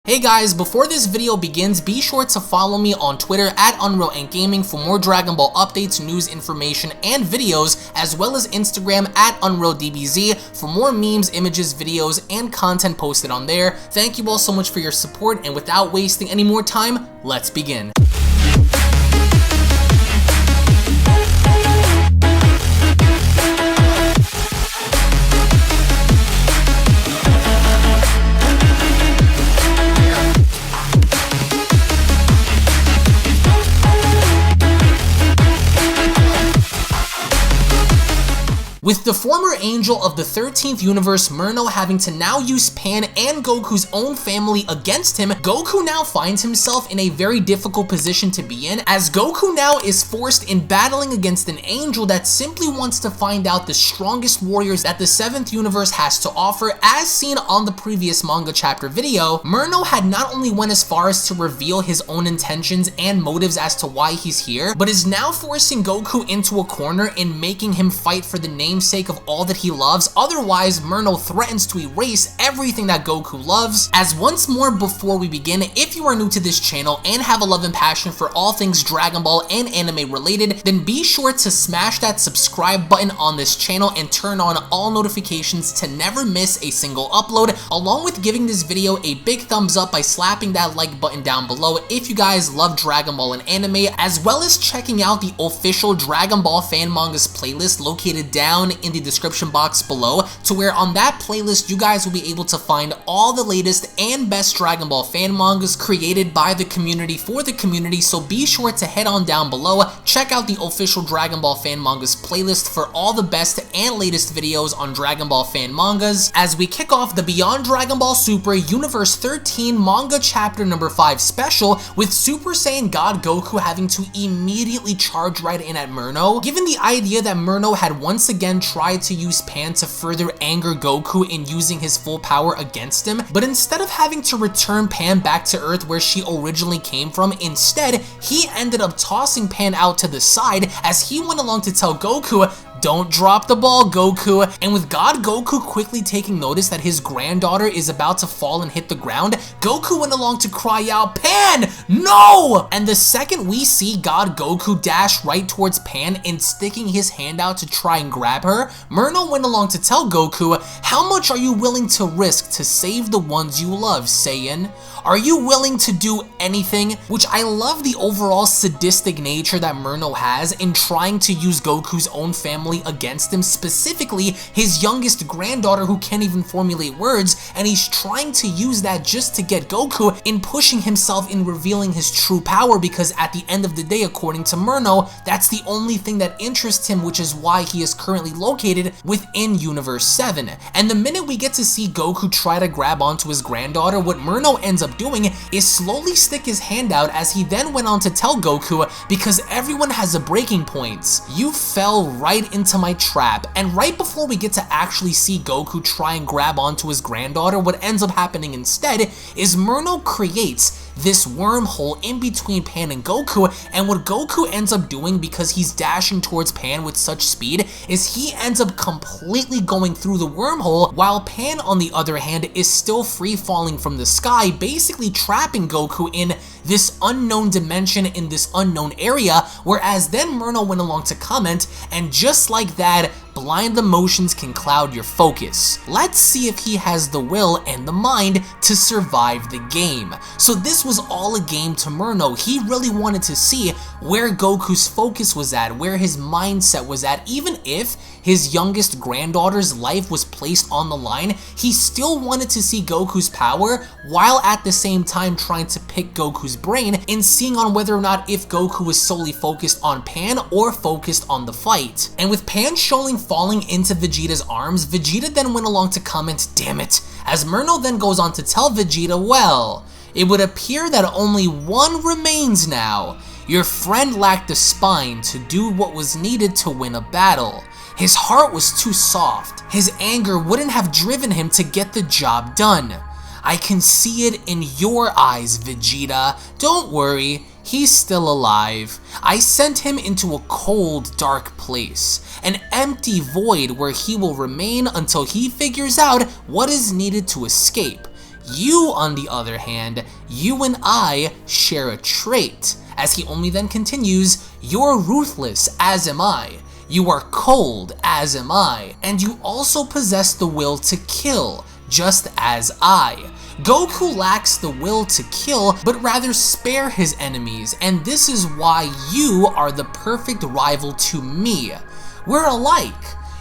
Hey guys, before this video begins, be sure to follow me on Twitter at UnrealEntGaming for more Dragon Ball updates, news, information, and videos, as well as Instagram at UnrealDBZ for more memes, images, videos, and content posted on there. Thank you all so much for your support, and without wasting any more time, let's begin. With the former angel of the 13th universe, Merno, having to now use Pan and Goku's own family against him, Goku now finds himself in a very difficult position to be in, as Goku now is forced in battling against an angel that simply wants to find out the strongest warriors that the 7th universe has to offer. As seen on the previous manga chapter video, Merno had not only went as far as to reveal his own intentions and motives as to why he's here, but is now forcing Goku into a corner and making him fight for the namesake of all that he loves. Otherwise, Merno threatens to erase everything that Goku loves. As once more before we begin, if you are new to this channel and have a love and passion for all things Dragon Ball and anime related, then be sure to smash that subscribe button on this channel and turn on all notifications to never miss a single upload, along with giving this video a big thumbs up by slapping that like button down below if you guys love Dragon Ball and anime, as well as checking out the official Dragon Ball fan mangas playlist located down in the description box below, to where on that playlist you guys will be able to find all the latest and best Dragon Ball fan mangas created by the community for the community. So be sure to head on down below, check out the official Dragon Ball fan mangas playlist for all the best and latest videos on Dragon Ball fan mangas, as we kick off the Beyond Dragon Ball Super Universe 13 manga chapter number 5 special, with Super Saiyan God Goku having to immediately charge right in at Merno, given the idea that Merno had once again tried to use Pan to further anger Goku in using his full power against him. But instead of having to return Pan back to Earth where she originally came from, instead he ended up tossing Pan out to the side as he went along to tell Goku, "Don't drop the ball, Goku." And with God Goku quickly taking notice that his granddaughter is about to fall and hit the ground, Goku went along to cry out, "Pan, no!" And the second we see God Goku dash right towards Pan and sticking his hand out to try and grab her, Merno went along to tell Goku, "How much are you willing to risk to save the ones you love, Saiyan? Are you willing to do anything?" Which I love the overall sadistic nature that Merno has in trying to use Goku's own family against him, specifically his youngest granddaughter who can't even formulate words, and he's trying to use that just to get Goku in pushing himself in revealing his true power, because at the end of the day, according to Merno, that's the only thing that interests him, which is why he is currently located within Universe 7. And the minute we get to see Goku try to grab onto his granddaughter, what Merno ends up doing is slowly stick his hand out, as he then went on to tell Goku, "Because everyone has a breaking point. You fell right into my trap." And right before we get to actually see Goku try and grab onto his granddaughter, what ends up happening instead is Merno creates this wormhole in between Pan and Goku. And what Goku ends up doing, because he's dashing towards Pan with such speed, is he ends up completely going through the wormhole, while Pan on the other hand is still free falling from the sky, basically trapping Goku in this unknown dimension, in this unknown area. Whereas then Merno went along to comment, "And just like that, blind emotions can cloud your focus. Let's see if he has the will and the mind to survive the game." So this was all a game to Merno. He really wanted to see where Goku's focus was at, where his mindset was at. Even if his youngest granddaughter's life was placed on the line, he still wanted to see Goku's power, while at the same time trying to pick Goku's brain and seeing on whether or not if Goku was solely focused on Pan or focused on the fight. And with Pan falling into Vegeta's arms, Vegeta then went along to comment, "Damn it," as Merno then goes on to tell Vegeta, "Well, it would appear that only one remains now. Your friend lacked the spine to do what was needed to win a battle. His heart was too soft. His anger wouldn't have driven him to get the job done. I can see it in your eyes, Vegeta. Don't worry, he's still alive. I sent him into a cold, dark place, an empty void where he will remain until he figures out what is needed to escape. You, on the other hand, you and I share a trait. As he only then continues, you're ruthless, as am I. You are cold, as am I. And you also possess the will to kill, just as I. Goku lacks the will to kill, but rather spare his enemies, and this is why you are the perfect rival to me. We're alike.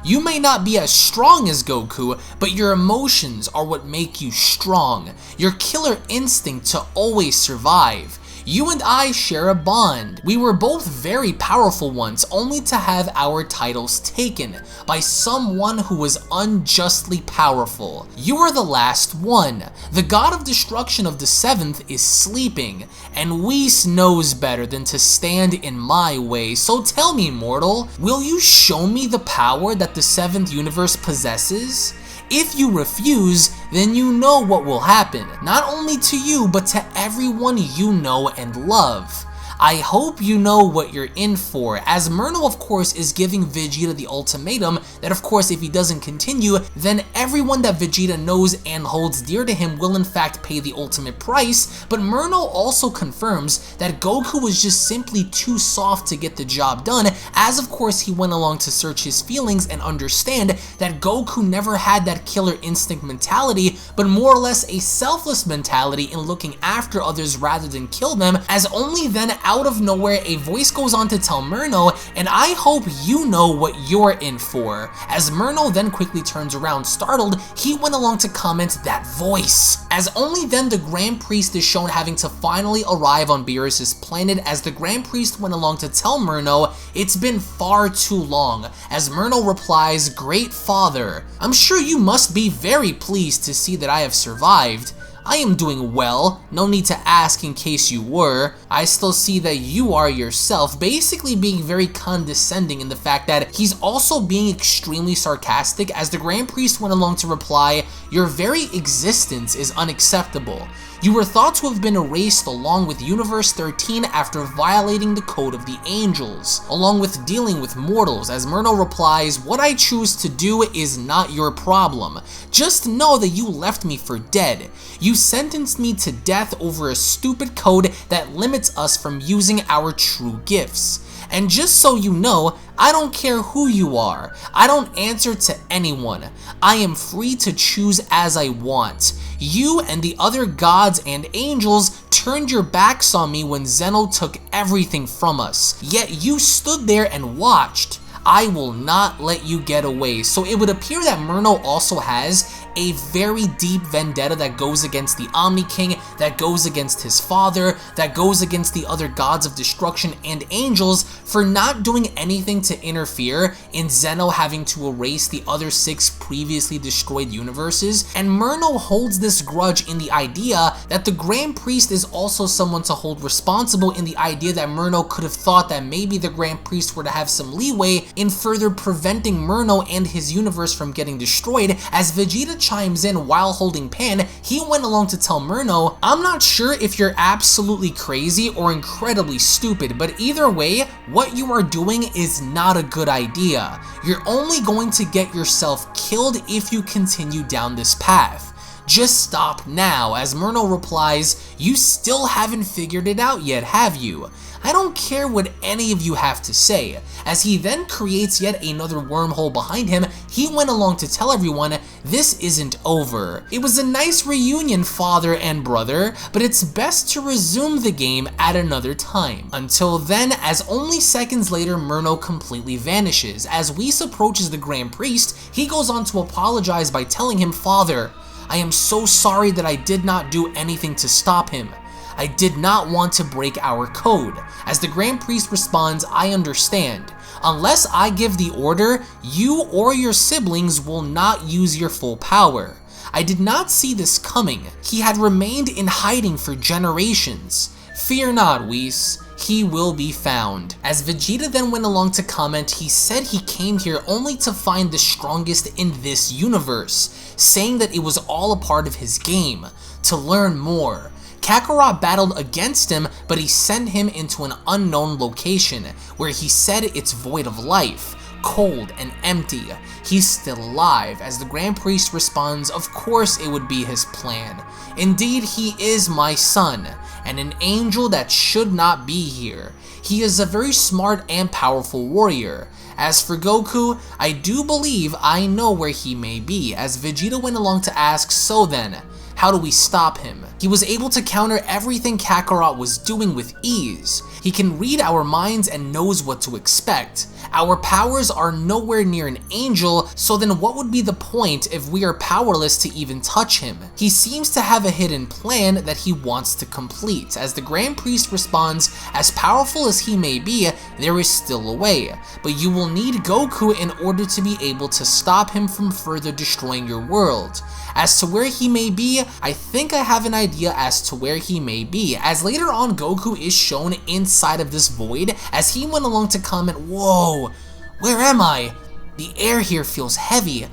You may not be as strong as Goku, but your emotions are what make you strong. Your killer instinct to always survive. You and I share a bond. We were both very powerful once, only to have our titles taken by someone who was unjustly powerful. You are the last one. The god of destruction of the 7th is sleeping, and Whis knows better than to stand in my way. So tell me, mortal, will you show me the power that the 7th universe possesses? If you refuse, then you know what will happen, not only to you, but to everyone you know and love. I hope you know what you're in for, as Merno of course is giving Vegeta the ultimatum that of course if he doesn't continue, then everyone that Vegeta knows and holds dear to him will in fact pay the ultimate price, but Merno also confirms that Goku was just simply too soft to get the job done, as of course he went along to search his feelings and understand that Goku never had that killer instinct mentality, but more or less a selfless mentality in looking after others rather than kill them, as only then out of nowhere a voice goes on to tell Merno, and I hope you know what you're in for. As Merno then quickly turns around startled, he went along to comment that voice. As only then the Grand Priest is shown having to finally arrive on Beerus' planet, as the Grand Priest went along to tell Merno it's been far too long, as Merno replies, "Great Father, I'm sure you must be very pleased to see that I have survived. I am doing well, no need to ask in case you were. I still see that you are yourself," basically being very condescending in the fact that he's also being extremely sarcastic, as the Grand Priest went along to reply, "Your very existence is unacceptable. You were thought to have been erased along with Universe 13 after violating the code of the angels, along with dealing with mortals," as Merno replies, "What I choose to do is not your problem. Just know that you left me for dead. You sentenced me to death over a stupid code that limits us from using our true gifts. And just so you know, I don't care who you are. I don't answer to anyone. I am free to choose as I want. You and the other gods and angels turned your backs on me when Zeno took everything from us. Yet you stood there and watched. I will not let you get away." So it would appear that Merno also has a very deep vendetta that goes against the Omni King, that goes against his father, that goes against the other gods of destruction and angels for not doing anything to interfere in Zeno having to erase the other 6 previously destroyed universes. And Merno holds this grudge in the idea that the Grand Priest is also someone to hold responsible, in the idea that Merno could have thought that maybe the Grand Priest were to have some leeway in further preventing Merno and his universe from getting destroyed. As Vegeta chimes in while holding Pan, he went along to tell Merno, "I'm not sure if you're absolutely crazy or incredibly stupid, but either way, what you are doing is not a good idea. You're only going to get yourself killed if you continue down this path. Just stop now," as Merno replies, "You still haven't figured it out yet, have you? I don't care what any of you have to say." As he then creates yet another wormhole behind him, he went along to tell everyone, "This isn't over. It was a nice reunion, father and brother, but it's best to resume the game at another time." Until then, as only seconds later, Merno completely vanishes. As Whis approaches the Grand Priest, he goes on to apologize by telling him, "Father, I am so sorry that I did not do anything to stop him. I did not want to break our code." As the Grand Priest responds, "I understand. Unless I give the order, you or your siblings will not use your full power. I did not see this coming. He had remained in hiding for generations. Fear not, Whis. He will be found." As Vegeta then went along to comment, he said he came here only to find the strongest in this universe, saying that it was all a part of his game, to learn more. Kakarot battled against him, but he sent him into an unknown location, where he said it's void of life. cold and empty. He's still alive, as the Grand Priest responds, of course it would be his plan. Indeed, he is my son, and an angel that should not be here. He is a very smart and powerful warrior. As for Goku, I do believe I know where he may be, as Vegeta went along to ask, so then, how do we stop him? He was able to counter everything Kakarot was doing with ease. He can read our minds and knows what to expect. Our powers are nowhere near an angel, so then what would be the point if we are powerless to even touch him? He seems to have a hidden plan that he wants to complete. As the Grand Priest responds, as powerful as he may be, there is still a way, but you will need Goku in order to be able to stop him from further destroying your world. As to where he may be, I think I have an idea as to where he may be, as later on Goku is shown inside of this void, as he went along to comment, whoa, where am I? The air here feels heavy,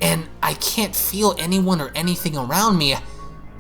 and I can't feel anyone or anything around me.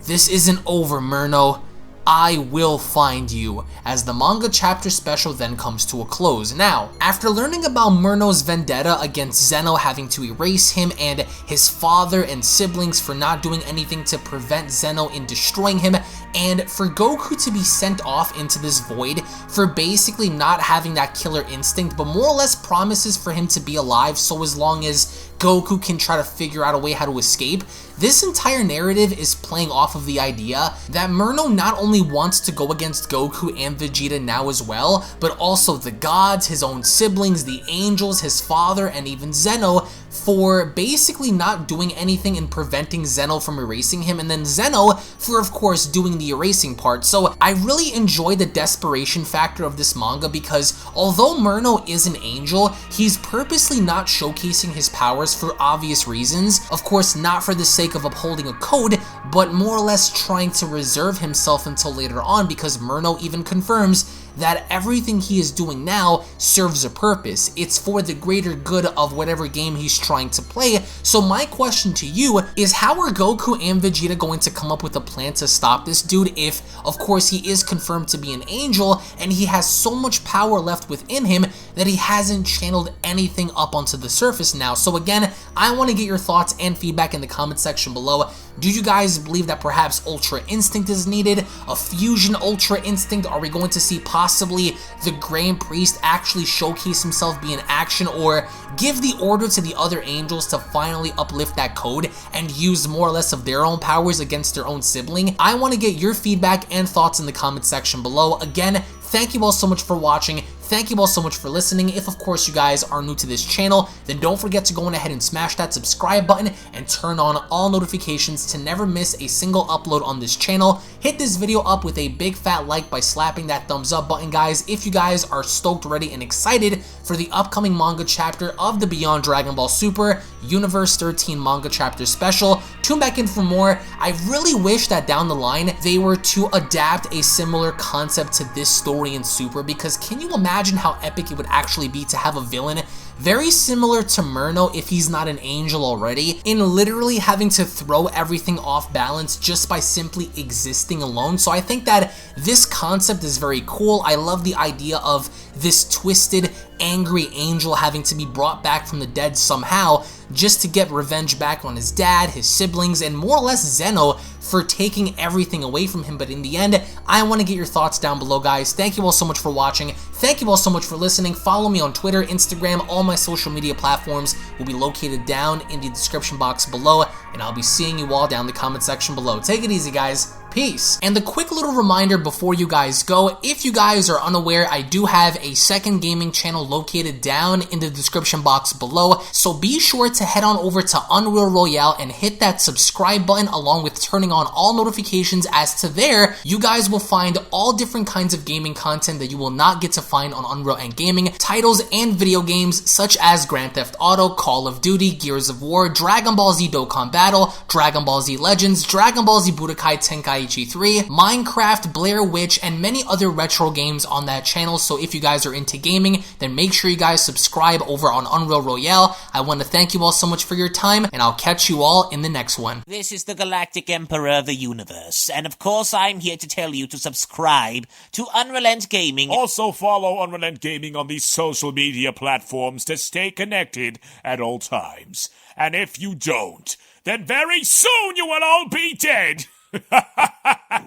This isn't over, Merno. I will find you, as the manga chapter special then comes to a close. Now, after learning about Merno's vendetta against Zeno having to erase him and his father and siblings for not doing anything to prevent Zeno in destroying him, and for Goku to be sent off into this void for basically not having that killer instinct, but more or less promises for him to be alive so as long as Goku can try to figure out a way how to escape, this entire narrative is playing off of the idea that Merno not only wants to go against Goku and Vegeta now as well, but also the gods, his own siblings, the angels, his father, and even Zeno, for basically not doing anything and preventing Zeno from erasing him, and then Zeno for of course doing the erasing part. So I really enjoy the desperation factor of this manga, because although Merno is an angel, he's purposely not showcasing his powers for obvious reasons. Of course, not for the sake of upholding a code, but more or less trying to reserve himself until later on, because Merno even confirms that everything he is doing now serves a purpose. It's for the greater good of whatever game he's trying to play. So my question to you is, how are Goku and Vegeta going to come up with a plan to stop this dude if, of course, he is confirmed to be an angel and he has so much power left within him that he hasn't channeled anything up onto the surface now? So again, I want to get your thoughts and feedback in the comment section below. Do you guys believe that perhaps Ultra Instinct is needed? A fusion Ultra Instinct? Are we going to see possibly the Grand Priest actually showcase himself, be in action, or give the order to the other angels to finally uplift that code and use more or less of their own powers against their own sibling? I want to get your feedback and thoughts in the comment section below. Again, thank you all so much for watching. Thank you all so much for listening. If of course you guys are new to this channel, then don't forget to go on ahead and smash that subscribe button and turn on all notifications to never miss a single upload on this channel. Hit this video up with a big fat like by slapping that thumbs up button, guys, if you guys are stoked, ready, and excited for the upcoming manga chapter of the Beyond Dragon Ball Super Universe 13 manga chapter special. Tune back in for more. I really wish that down the line they were to adapt a similar concept to this story in Super, because can you imagine how epic it would actually be to have a villain very similar to Merno, if he's not an angel already, in literally having to throw everything off balance just by simply existing alone. So I think that this concept is very cool. I love the idea of this twisted, angry angel having to be brought back from the dead somehow just to get revenge back on his dad, his siblings, and more or less Zeno for taking everything away from him. But in the end, I want to get your thoughts down below, guys. Thank you all so much for watching. Thank you all so much for listening. Follow me on Twitter, Instagram, all my social media platforms will be located down in the description box below, and I'll be seeing you all down in the comment section below. Take it easy, guys. Peace. And a quick little reminder before you guys go, if you guys are unaware, I do have a second gaming channel located down in the description box below, so be sure to head on over to Unreal Royale and hit that subscribe button along with turning on all notifications, as to there, you guys will find all different kinds of gaming content that you will not get to find on UnrealEntGaming, titles and video games such as Grand Theft Auto, Call of Duty, Gears of War, Dragon Ball Z Dokkan Battle, Dragon Ball Z Legends, Dragon Ball Z Budokai Tenkaichi Tenkaichi 3, Minecraft, Blair Witch, and many other retro games on that channel. So if you guys are into gaming, then make sure you guys subscribe over on Unreal Royale. I want to thank you all so much for your time, and I'll catch you all in the next one. This is the Galactic Emperor of the Universe, and of course I'm here to tell you to subscribe to UnrealEntGaming. Also follow UnrealEntGaming on these social media platforms to stay connected at all times. And if you don't, then very soon you will all be dead!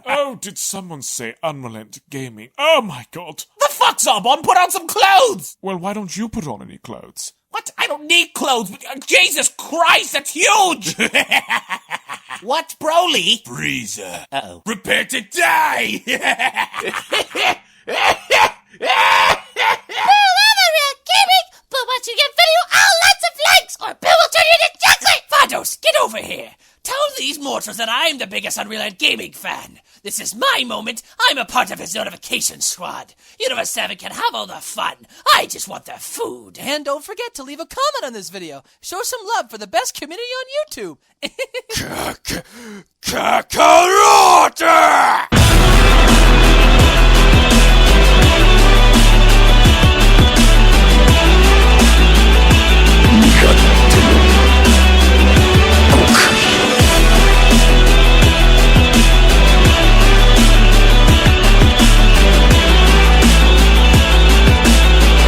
Oh, did someone say UnrealEntGaming? Oh my god. The fuck's up, on? Put on some clothes! Well, why don't you put on any clothes? What? I don't need clothes. Jesus Christ, that's huge! What, Broly? Frieza. Uh-oh. Prepare to die! But once you get video, lots of likes, or Bill will turn you into chocolate! Vados, get over here! Tell these mortals that I'm the biggest UnrealEntGaming fan. This is my moment. I'm a part of his notification squad. Universe 7 can have all the fun. I just want the food. And don't forget to leave a comment on this video. Show some love for the best community on YouTube. Kakarot!